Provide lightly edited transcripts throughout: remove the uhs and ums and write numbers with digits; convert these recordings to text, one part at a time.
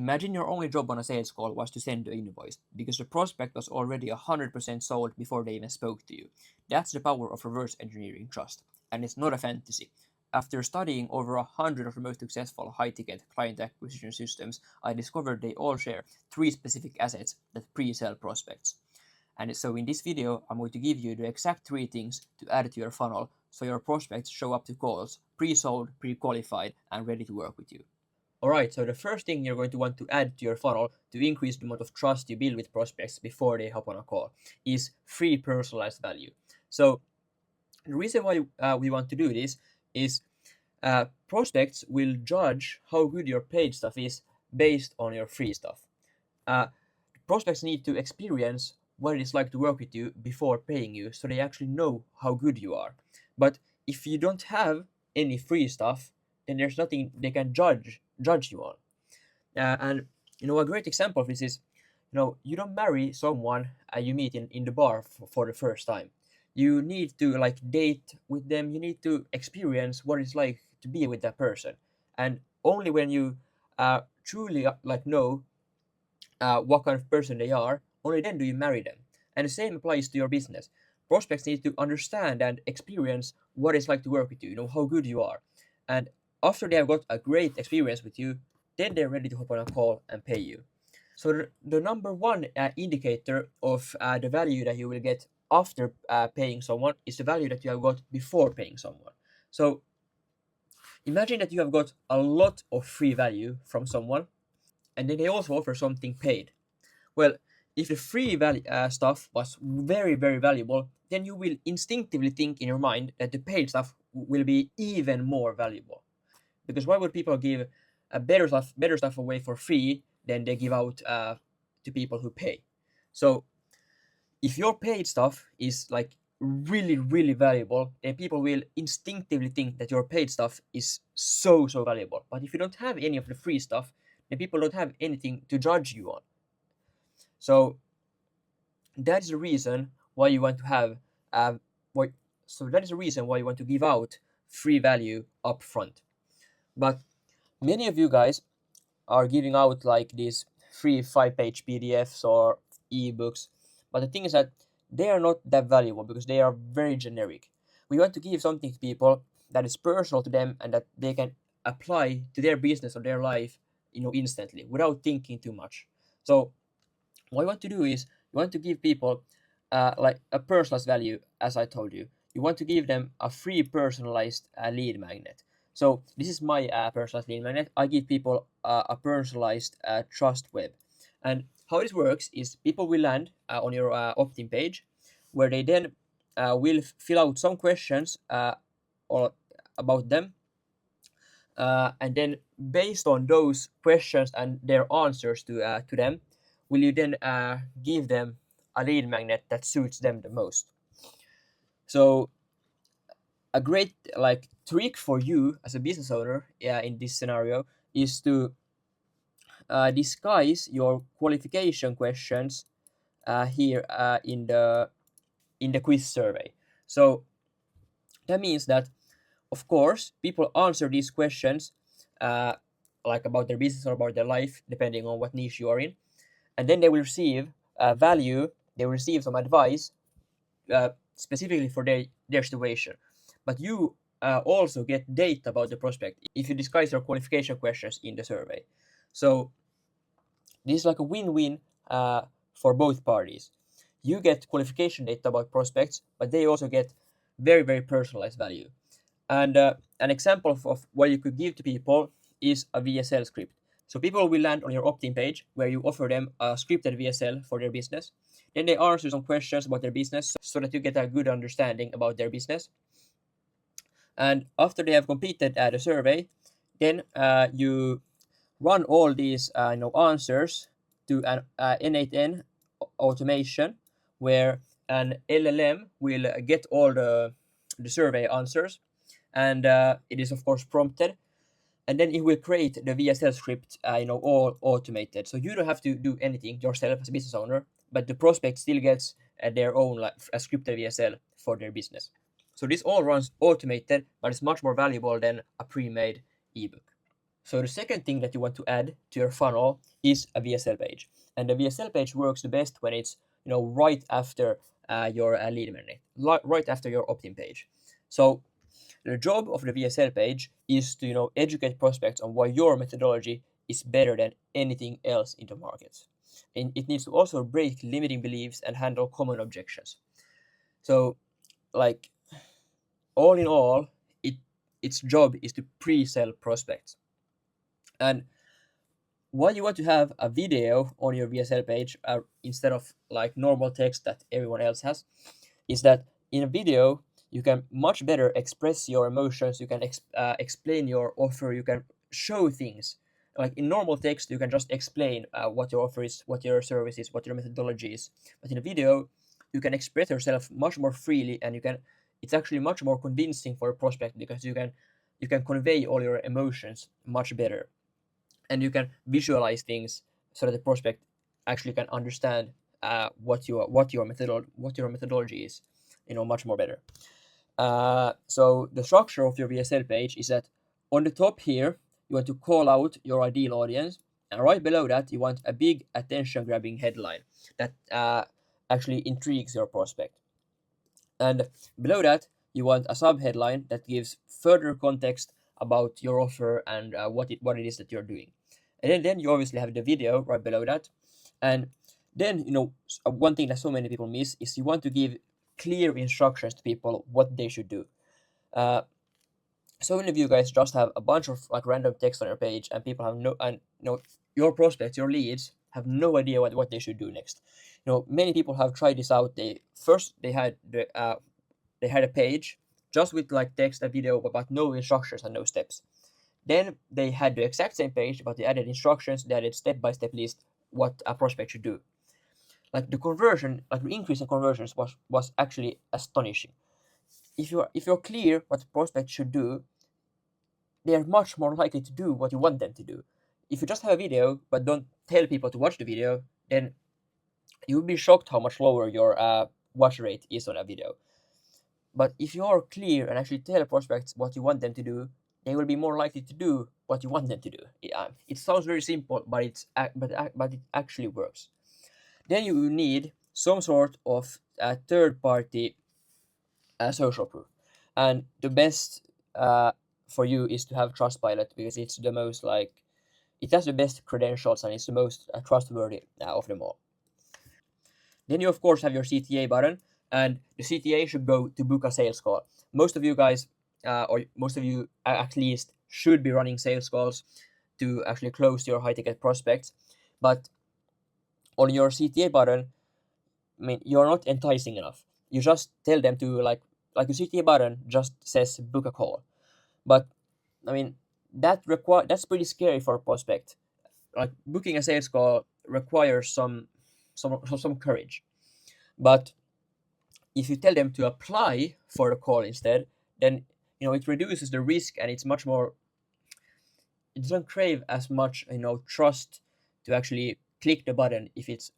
Imagine your only job on a sales call was to send the invoice, because the prospect was already 100% sold before they even spoke to you. That's the power of reverse engineering trust, and it's not a fantasy. After studying over 100 of the most successful high-ticket client acquisition systems, I discovered they all share three specific assets that pre-sell prospects. And so in this video, I'm going to give you the exact three things to add to your funnel so your prospects show up to calls pre-sold, pre-qualified, and ready to work with you. Alright, so the first thing you're going to want to add to your funnel to increase the amount of trust you build with prospects before they hop on a call is free personalized value. So the reason why we want to do this is prospects will judge how good your paid stuff is based on your free stuff. Prospects need to experience what it is like to work with you before paying you, so they actually know how good you are. But if you don't have any free stuff, then there's nothing they can judge you on. And a great example of this is, you don't marry someone you meet in the bar for the first time. You need to like date with them. You need to experience what it's like to be with that person, and only when you truly like know what kind of person they are, only then do you marry them. And the same applies to your business. Prospects need to understand and experience what it's like to work with you, how good you are. And after they have got a great experience with you, then they're ready to hop on a call and pay you. So the number one indicator of the value that you will get after paying someone is the value that you have got before paying someone. So imagine that you have got a lot of free value from someone, and then they also offer something paid. Well, if the free stuff was very, very valuable, then you will instinctively think in your mind that the paid stuff will be even more valuable. Because why would people give better stuff away for free than they give out to people who pay? So if your paid stuff is like really, really valuable, then people will instinctively think that your paid stuff is so, so valuable. But if you don't have any of the free stuff, then people don't have anything to judge you on. So that is the reason why you want to have that is the reason why you want to give out free value up front. But many of you guys are giving out like these free 5-page PDFs or ebooks, but the thing is that they are not that valuable because they are very generic. We want to give something to people that is personal to them and that they can apply to their business or their life, instantly without thinking too much. So what you want to do is you want to give people like a personalized value, as I told you. You want to give them a free personalized lead magnet. So this is my personalized lead magnet. I give people a personalized trust web. And how this works is people will land on your opt-in page, where they then will fill out some questions or about them. And then based on those questions and their answers to them, will you then give them a lead magnet that suits them the most. So a great like trick for you as a business owner in this scenario is to disguise your qualification questions here in the quiz survey. So that means that, of course, people answer these questions like about their business or about their life, depending on what niche you are in, and then they will receive value. They will receive some advice specifically for their situation. But you also get data about the prospect if you disguise your qualification questions in the survey. So this is like a win-win for both parties. You get qualification data about prospects, but they also get very, very personalized value. And an example of what you could give to people is a VSL script. So people will land on your opt-in page where you offer them a scripted VSL for their business. Then they answer some questions about their business so that you get a good understanding about their business. And after they have completed the survey, then you run all these answers to an N8N automation, where an LLM will get all the survey answers, and it is of course prompted, and then it will create the VSL script all automated. So you don't have to do anything yourself as a business owner, but the prospect still gets their own a scripted VSL for their business. So this all runs automated, but it's much more valuable than a pre-made ebook. So the second thing that you want to add to your funnel is a VSL page, and the VSL page works the best when it's right after your lead magnet, right after your opt-in page. So the job of the VSL page is to educate prospects on why your methodology is better than anything else in the market. And it needs to also break limiting beliefs and handle common objections. So, like, all in all, its job is to pre-sell prospects. And why you want to have a video on your VSL page instead of like normal text that everyone else has is that in a video you can much better express your emotions, you can explain your offer, you can show things. Like in normal text you can just explain what your offer is, what your service is, what your methodology is, but in a video you can express yourself much more freely, and it's actually much more convincing for a prospect because you can convey all your emotions much better, and you can visualize things so that the prospect actually can understand what your methodology is, much more better. So the structure of your VSL page is that on the top here you want to call out your ideal audience, and right below that you want a big attention-grabbing headline that actually intrigues your prospect, and below that you want a subheadline that gives further context about your offer and what it is that you're doing. And then you obviously have the video right below that. And then one thing that so many people miss is you want to give clear instructions to people what they should do. uh, so many of you guys just have a bunch of like random text on your page, and people have no and your prospects, your leads have no idea what they should do next. Many people have tried this out. They had a page just with like text and video but no instructions and no steps. Then they had the exact same page, but they added instructions, they added step-by-step list what a prospect should do. Like the conversion, like the increase in conversions was actually astonishing. If you're clear what the prospect should do, they are much more likely to do what you want them to do. If you just have a video but don't tell people to watch the video, then you'll be shocked how much lower your watch rate is on a video. But if you are clear and actually tell prospects what you want them to do, they will be more likely to do what you want them to do. It sounds very simple, but but it actually works. Then you need some sort of third-party social proof, and the best for you is to have Trustpilot because it's the most it has the best credentials and it's the most trustworthy of them all. Then you of course have your CTA button, and the CTA should go to book a sales call. Most of you guys, or most of you at least, should be running sales calls to actually close your high ticket prospects. But on your CTA button, I mean, you're not enticing enough. You just tell them to like the CTA button just says book a call, but I mean that's pretty scary for a prospect. Like booking a sales call requires some courage, but if you tell them to apply for a call instead, then it reduces the risk, and it's much more. It doesn't crave as much trust to actually click the button if it's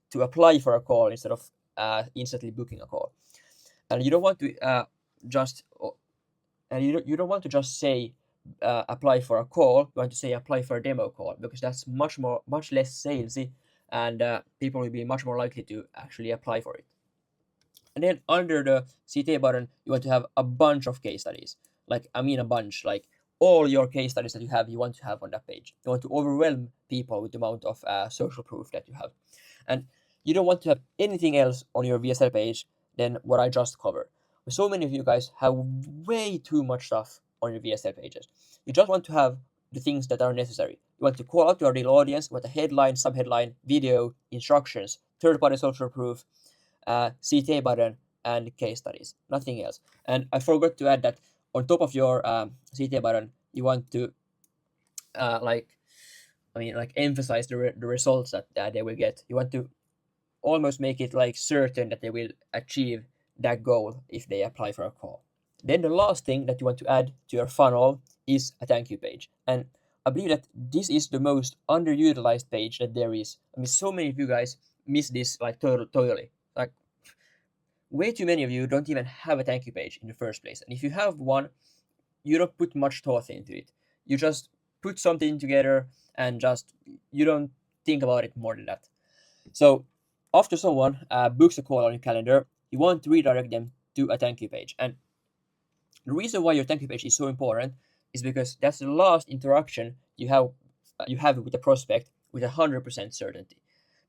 to apply for a call instead of instantly booking a call. And you don't want to just and you don't want to just say apply for a call. You want to say apply for a demo call, because that's much less salesy, and people will be much more likely to actually apply for it. And then under the CTA button, you want to have a bunch of case studies. Like, I mean, a bunch. Like, all your case studies that you want to have on that page. You want to overwhelm people with the amount of social proof that you have. And you don't want to have anything else on your VSL page than what I just covered. So many of you guys have way too much stuff on your VSL pages. You just want to have the things that are necessary. You want to call out your ideal audience, you want a headline, subheadline, video, instructions, third-party social proof, CTA button, and case studies. Nothing else. And I forgot to add that on top of your CTA button, you want to emphasize the results that they will get. You want to almost make it like certain that they will achieve that goal if they apply for a call. Then the last thing that you want to add to your funnel is a thank you page. And I believe that this is the most underutilized page that there is. I mean, so many of you guys miss this like totally. Like, way too many of you don't even have a thank you page in the first place. And if you have one, you don't put much thought into it. You just put something together and just you don't think about it more than that. So after someone books a call on your calendar, you want to redirect them to a thank you page. And the reason why your thank you page is so important is because that's the last interaction you have with the prospect with 100% certainty.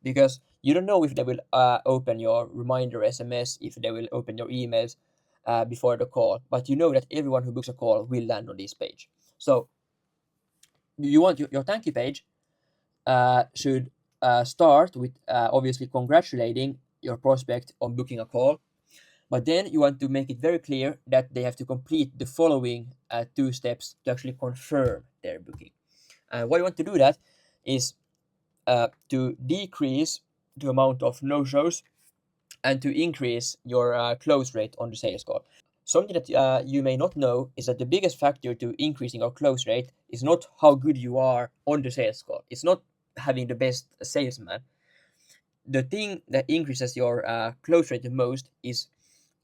Because you don't know if they will open your reminder SMS, if they will open your emails before the call, but you know that everyone who books a call will land on this page. So you want your thank you page should start with obviously congratulating your prospect on booking a call, but then you want to make it very clear that they have to complete the following two steps to actually confirm their booking. Why you want to do that is to decrease the amount of no-shows and to increase your close rate on the sales call. Something that you may not know is that the biggest factor to increasing your close rate is not how good you are on the sales call. It's not having the best salesman. The thing that increases your close rate the most is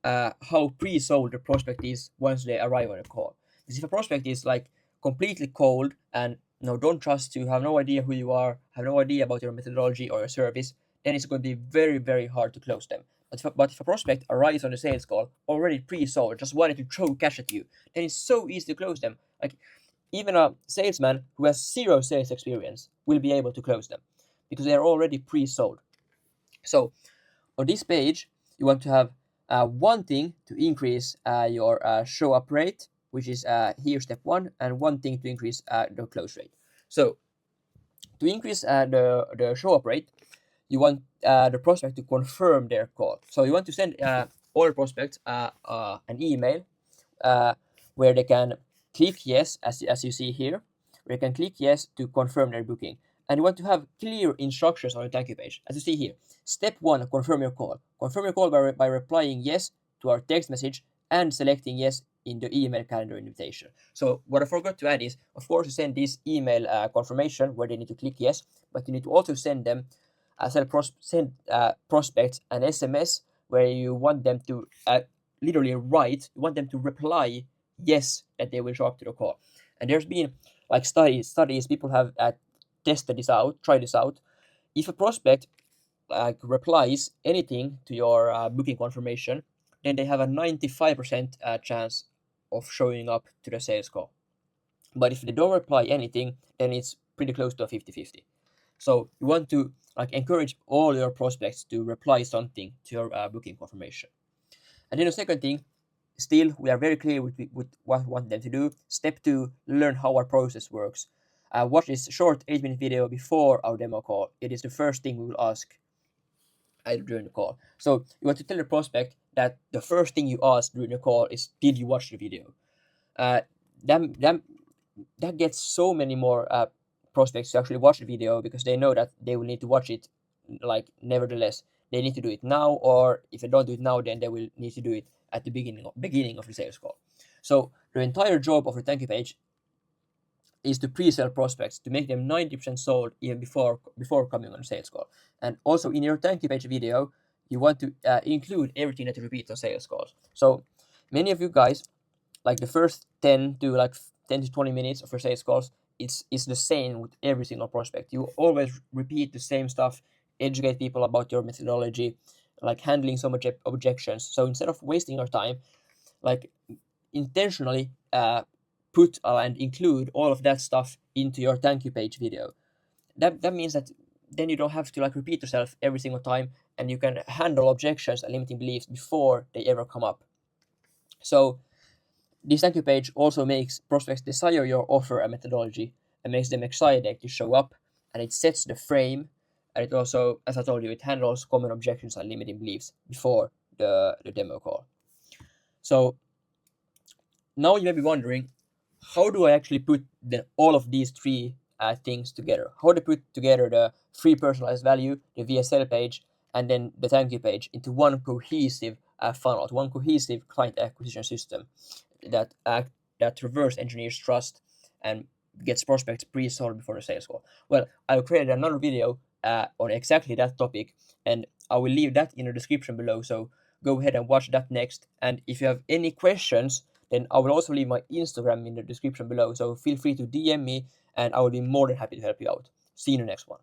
how pre-sold the prospect is once they arrive on a call. Because if a prospect is like completely cold and don't trust you, have no idea who you are, have no idea about your methodology or your service, then it's going to be very, very hard to close them. But if a prospect arrives on the sales call already pre-sold, just wanted to throw cash at you, then it's so easy to close them. Like even a salesman who has zero sales experience will be able to close them because they are already pre-sold. So on this page, you want to have one thing to increase your show up rate, which is here step one, and one thing to increase the close rate. So to increase the show up rate, you want the prospect to confirm their call. So you want to send all prospects an email where they can click yes, as you see here, where they can click yes to confirm their booking. And you want to have clear instructions on your thank you page. As you see here, step one, confirm your call. Confirm your call by replying yes to our text message and selecting yes in the email calendar invitation. So what I forgot to add is, of course, you send this email confirmation where they need to click yes, but you need to also send them prospects an SMS where you want them to literally write, you want them to reply yes that they will show up to the call. And there's been like studies people have tested this out, tried this out. If a prospect replies anything to your booking confirmation, then they have a 95% chance of showing up to the sales call. But if they don't reply anything, then it's pretty close to a 50-50. So you want to encourage all your prospects to reply something to your booking confirmation. And then the second thing, still we are very clear with what we want them to do. Step two, learn how our process works. Watch this short 8-minute video before our demo call. It is the first thing we will ask during the call. So you want to tell the prospect that the first thing you ask during the call is, did you watch the video? That gets so many more prospects to actually watch the video because they know that they will need to watch it. Nevertheless, they need to do it now, or if they don't do it now, then they will need to do it at the beginning of the sales call. So the entire job of the thank you page is to pre-sell prospects, to make them 90% sold even before coming on a sales call. And also in your thank you page video, you want to include everything that you repeat on sales calls. So many of you guys, like the first 10 to 20 minutes of your sales calls, it's the same with every single prospect. You always repeat the same stuff, educate people about your methodology, like handling so much objections. So instead of wasting your time, intentionally put and include all of that stuff into your thank you page video. That means that then you don't have to repeat yourself every single time, and you can handle objections and limiting beliefs before they ever come up. So this thank you page also makes prospects desire your offer and methodology and makes them excited to show up, and it sets the frame, and it also, as I told you, it handles common objections and limiting beliefs before the demo call. So now you may be wondering, how do I actually put all of these three things together? How to put together the free personalized value, the VSL page, and then the thank you page into one cohesive funnel, one cohesive client acquisition system that reverse engineers trust and gets prospects pre-sold before the sales call. Well, I created another video on exactly that topic, and I will leave that in the description below, so go ahead and watch that next. And if you have any questions, then I will also leave my Instagram in the description below, so feel free to DM me and I would be more than happy to help you out. See you in the next one.